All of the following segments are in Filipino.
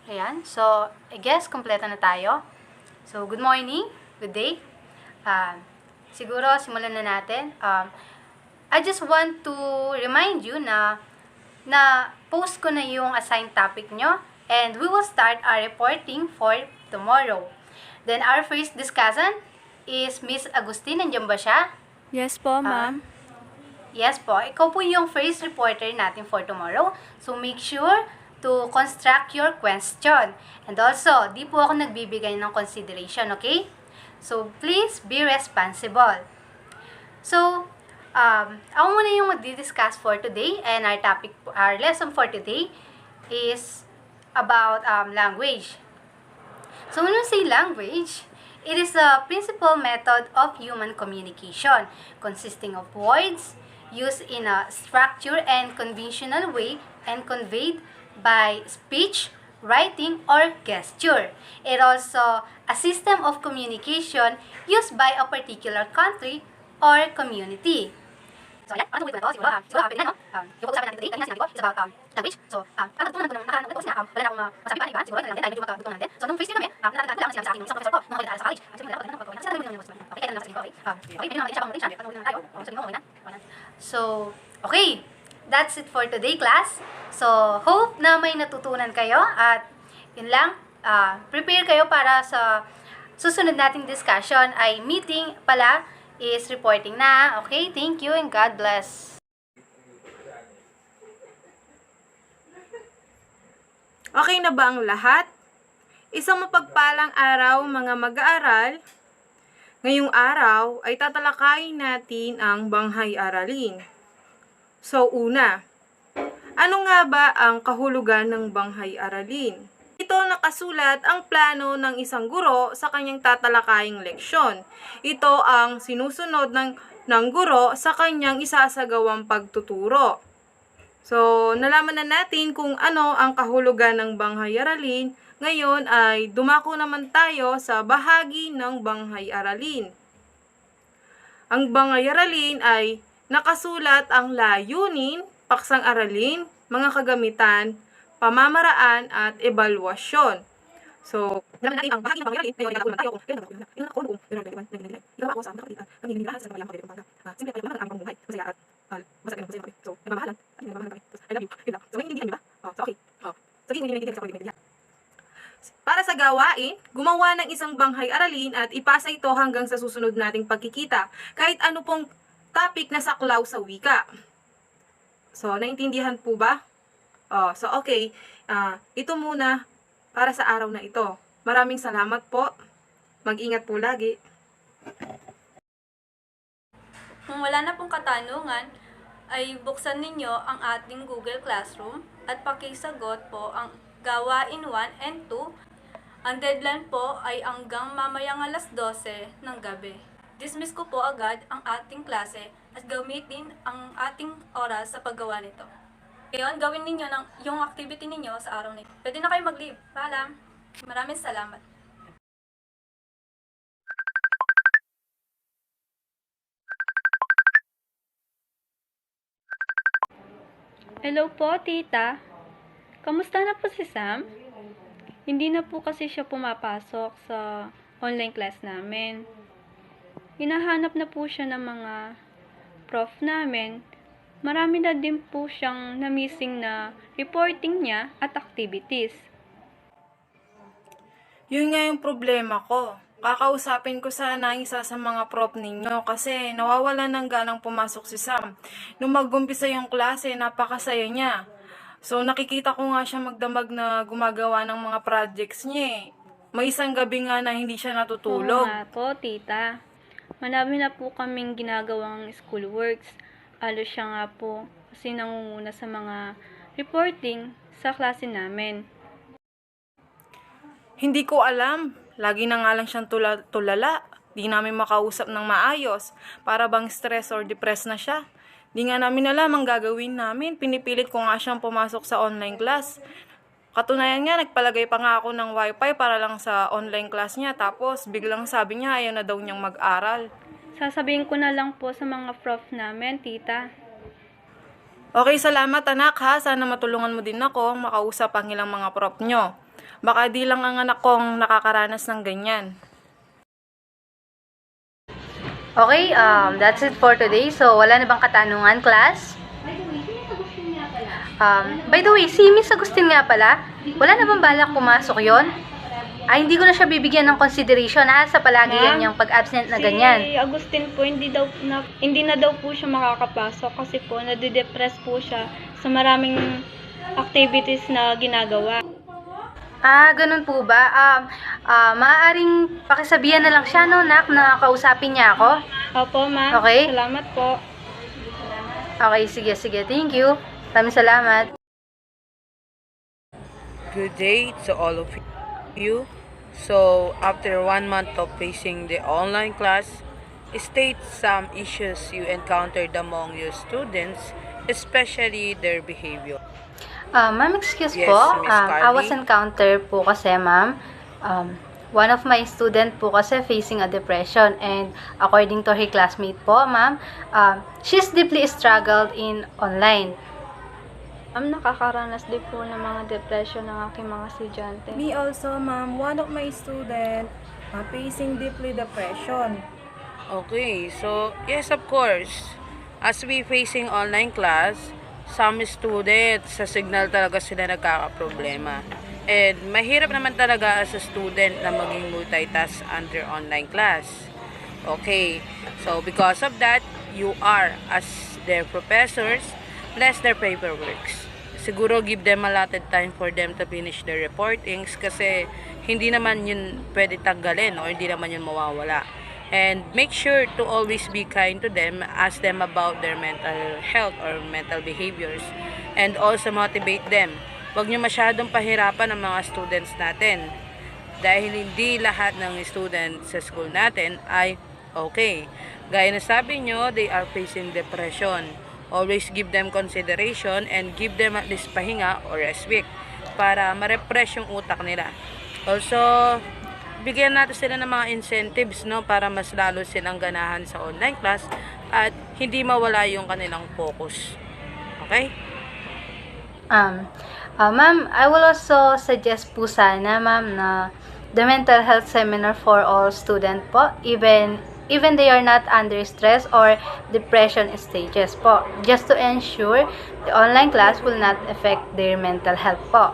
Ayan. So, I guess, kompleto na tayo. So, good morning, good day. Siguro, simulan na natin. I just want to remind you na post ko na yung assigned topic nyo, and we will start our reporting for tomorrow. Then, our first discussant is Miss Agustin. Nandiyan ba siya? Yes po, ma'am. Yes po. Ikaw po yung first reporter natin for tomorrow. So, make sure to construct your question. And also, di po ako nagbibigay ng consideration, okay? So, please be responsible. So, ako muna yung magdi-discuss for today, and our lesson for today is about language. So, when we say language, it is a principal method of human communication consisting of words used in a structured and conventional way and conveyed by speech, writing, or gesture. It also a system of communication used by a particular country or community. So, ayan. Ano na to? Siguro, pwede na, no? Yung pag-usapan natin today, kanina sinabi ko, is about language. So, parang natutunan ko nung nakaraan ko, wala na akong masabi pa, iba. Siguro, natin tayo medyo magtutunan natin. So, nung first year kami, nakakita ko lang sinabi sa akin yung isang professor ko, nung ako nag-aaral sa college. Actually, nila, pag nagkakita ko ng okay, kaya lang sa inyo, okay? Okay, pwede naman siya pang English, pag nag tayo. So, okay na? So, okay. That's it for today, class. So, hope na may natutunan kayo at yun lang, prepare kayo para sa susunod nating discussion ay meeting pala is reporting na. Okay, thank you and God bless. Okay na ba ang lahat? Isang mapagpalang araw mga mag-aaral. Ngayong araw ay tatalakayin natin ang banghay aralin. So una, ano nga ba ang kahulugan ng banghay aralin? Ito nakasulat ang plano ng isang guro sa kanyang tatalakaying leksyon. Ito ang sinusunod ng guro sa kanyang isasagawang pagtuturo. So, nalaman na natin kung ano ang kahulugan ng banghay aralin. Ngayon ay dumako naman tayo sa bahagi ng banghay aralin. Ang banghay aralin ay nakasulat ang layunin, paksang aralin, mga kagamitan, pamamaraan at ebalwasyon. So, naman natin ang bahagi ng banghay aralin. Ngayon ay nakakulang tayo kung kailan nakakulang. Ilan ako noong nagdagdag. Ikaw ako sa nakakalitan. Ang hinihirahan sa kabayang pagkakas. Simple kayo naman ang pamumuhay. Masaya at masaya kami. So, nagmamahalan. Nagmamahalan kami. I love you. Yun lang. So, hindi ba? So, okay. So, hindi sa pagkakas. Para sa gawain, gumawa ng isang banghay aralin at ipasa ito hanggang sa susunod nating pagkikita. Kahit ano pong topic na saklaw sa wika. So, naintindihan po ba? So, okay. Ito muna para sa araw na ito. Maraming salamat po. Mag-ingat po lagi. Kung wala na pong katanungan, ay buksan ninyo ang ating Google Classroom at pakisagot po ang gawain 1 and 2. Ang deadline po ay hanggang mamayang alas 12 ng gabi. Dismiss ko po agad ang ating klase at gamitin ang ating oras sa paggawa nito. Ngayon, gawin ninyo yung activity ninyo sa araw na ito. Pwede na kayo mag-leave. Paalam. Maraming salamat. Hello po, tita. Kamusta na po si Sam? Hindi na po kasi siya pumapasok sa online class namin. Hinahanap na po siya ng mga prof namin. Marami na din po siyang na-missing na reporting niya at activities. Yun nga yung problema ko. Kakausapin ko sana ang isa sa mga prof ninyo kasi nawawala ng ganang pumasok si Sam. Nung mag-umpisa yung klase, napakasaya niya. So nakikita ko nga siya magdamag na gumagawa ng mga projects niya. May isang gabi nga na hindi siya natutulog. Oo nga po, tita. Marami na po kaming ginagawang schoolworks. Alos siya nga po kasi nangunguna sa mga reporting sa klase namin. Hindi ko alam. Lagi na nga lang siyang tulala. Di namin makausap ng maayos. Para bang stress or depressed na siya. Di nga namin alam ang gagawin namin. Pinipilit ko nga siyang pumasok sa online class. Katunayan nga, nagpalagay pa nga ako ng wifi para lang sa online class niya. Tapos, biglang sabi niya ayaw na daw niyang mag-aral. Sasabihin ko na lang po sa mga prof namin, tita. Okay, salamat anak ha. Sana matulungan mo din ako makausap ang ilang mga prof nyo. Baka di lang ang anak kong nakakaranas ng ganyan. Okay, that's it for today. So, wala na bang katanungan, class? By the way, si Miss Agustin nga pala, wala na bang balak pumasok yon? Ay, hindi ko na siya bibigyan ng consideration sa palagi yan yung pag-absent na ganyan. Si Agustin po, hindi na daw po siya makakapasok kasi po nade-depress po siya sa maraming activities na ginagawa. Ganun po ba? Maaaring pakisabihan na lang siya, no, nak, na kausapin niya ako? Opo, ma'am. Okay. Salamat po. Okay, sige. Thank you. Maraming salamat. Good day to all of you. So, after 1 month of facing the online class, state some issues you encountered among your students, especially their behavior. Ma'am, excuse Yes, po. Miss I was Carly. encounter po kasi, ma'am. One of my student po kasi facing a depression, and according to her classmate po, ma'am, she's deeply struggled in online. Nakakaranas din po ng mga depression ng aking mga estudyante. Me also, ma'am, one of my student facing deeply depression. Okay, so yes, of course, as we facing online class, some students sa signal talaga sila nagkakaproblema. And mahirap naman talaga as a student na maging multitask under online class. Okay, so because of that, you are, as their professors, bless their paperworks. Siguro give them allotted time for them to finish their reportings kasi hindi naman yun pwede tanggalin o hindi naman yun mawawala. And make sure to always be kind to them, ask them about their mental health or mental behaviors, and also motivate them. Huwag nyo masyadong pahirapan ang mga students natin dahil hindi lahat ng students sa school natin ay okay. Gaya na sabi nyo, they are facing depression. Always give them consideration and give them at least pahinga or rest week para ma-refresh yung utak nila. Also, bigyan natin sila ng mga incentives, no, para mas lalo silang ganahan sa online class at hindi mawala yung kanilang focus. Okay? Ma'am, I will also suggest po sana, ma'am, na the mental health seminar for all student po, even they are not under stress or depression stages po, just to ensure the online class will not affect their mental health po.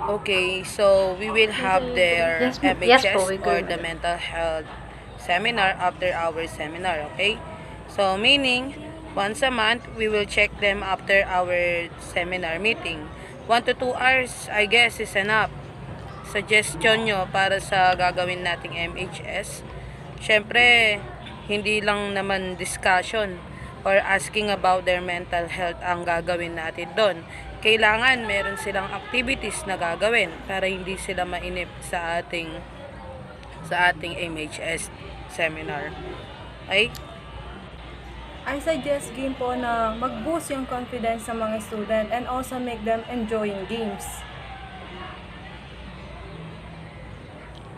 Okay, so we will have their Yes, ma'am. Yes MHS po, we or do. the mental health seminar after our seminar, okay? So meaning, once a month, we will check them after our seminar meeting. 1 to 2 hours, I guess, is enough. Suggestion nyo para sa gagawin nating MHS. Siyempre, hindi lang naman discussion or asking about their mental health ang gagawin natin doon. Kailangan meron silang activities na gagawin para hindi sila mainip sa ating MHS seminar. Okay? I suggest game po na mag-boost yung confidence sa mga student and also make them enjoying games.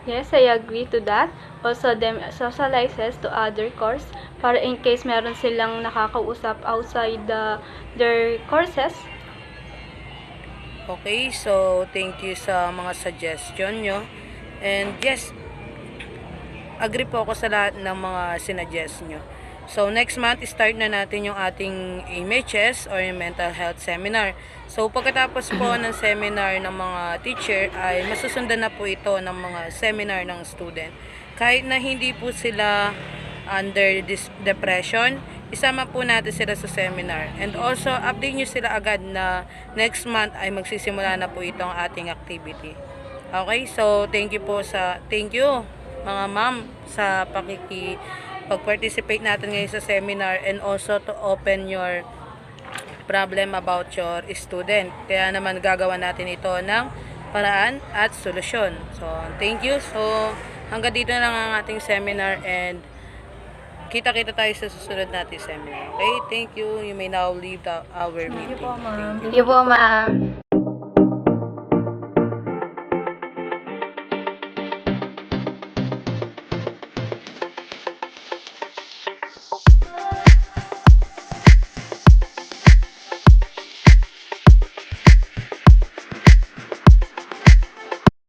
Yes, I agree to that. Also, them socializes to other course para in case meron silang nakakausap outside their courses. Okay, so thank you sa mga suggestion nyo. And yes, agree po ako sa lahat ng mga sinuggest nyo. So next month, start na natin yung ating MHS or yung mental health seminar. So pagkatapos po ng seminar ng mga teacher ay masusundan na po ito ng mga seminar ng student. Kahit na hindi po sila under this depression, isama po natin sila sa seminar. And also, update nyo sila agad na next month ay magsisimula na po itong ating activity. Okay, so thank you mga ma'am sa pag-participate natin ngayon sa seminar and also to open your problem about your student. Kaya naman gagawa natin ito ng paraan at solusyon. So, thank you. So, hanggang dito na lang ang ating seminar and kita-kita tayo sa susunod nating seminar. Okay, thank you. You may now leave our meeting. Thank you po, ma'am. Thank you po, ma'am.